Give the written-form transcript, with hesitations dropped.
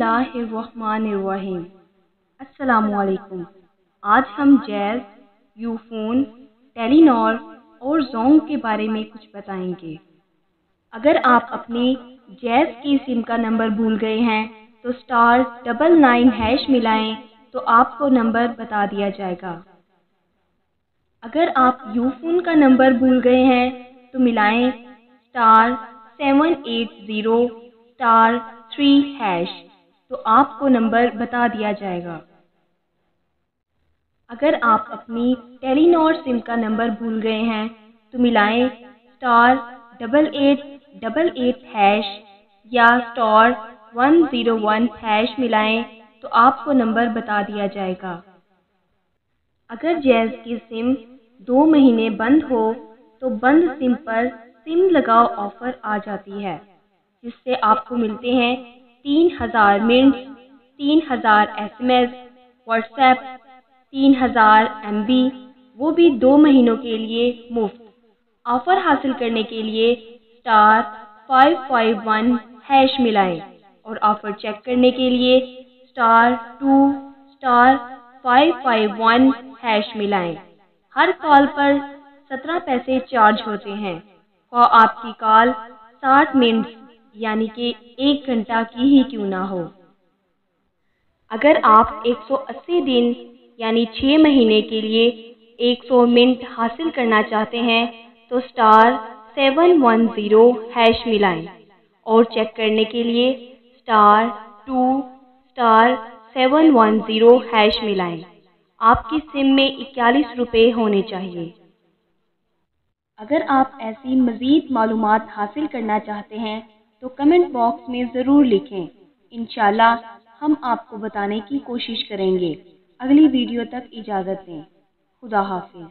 बिस्मिल्लाहिर्रहमानिर्रहीम। अस्सलामुअलैकुम। आज हम जैज़, यूफोन, टेलीनॉर और ज़ोंग के बारे में कुछ बताएंगे। अगर आप अपनी जैज़ की सिम का नंबर भूल गए हैं तो *99# मिलाएं तो आपको नंबर बता दिया जाएगा। अगर आप यूफोन का नंबर भूल गए हैं तो मिलाएं *780*3# तो आपको नंबर बता दिया जाएगा। अगर आप अपनी टेलीनॉर सिम का नंबर भूल गए हैं तो मिलाएं *8888# या *101# मिलाएं तो आपको नंबर बता दिया जाएगा। अगर जैज़ की सिम 2 महीने बंद हो तो बंद सिम पर सिम लगाओ ऑफर आ जाती है, जिससे आपको मिलते हैं 3000 मिनट्स, 3000 SMS, व्हाट्सएप, 3000 MB, वो भी 2 महीनों के लिए मुफ्त। ऑफर हासिल करने के लिए *551# मिलाएं और ऑफर चेक करने के लिए *2*551# मिलाएं। हर कॉल पर 17 पैसे चार्ज होते हैं, और आपकी कॉल 60 मिनट यानी कि 1 घंटा की ही क्यों ना हो। अगर आप 180 दिन यानी 6 महीने के लिए 100 मिनट हासिल करना चाहते हैं तो *710# मिलाएं और चेक करने के लिए *2*710# मिलाएं। आपकी सिम में 41 रुपये होने चाहिए। अगर आप ऐसी मज़ीद मालूमात हासिल करना चाहते हैं तो कमेंट बॉक्स में ज़रूर लिखें। इंशाल्लाह हम आपको बताने की कोशिश करेंगे। अगली वीडियो तक इजाज़त दें। खुदा हाफिज़।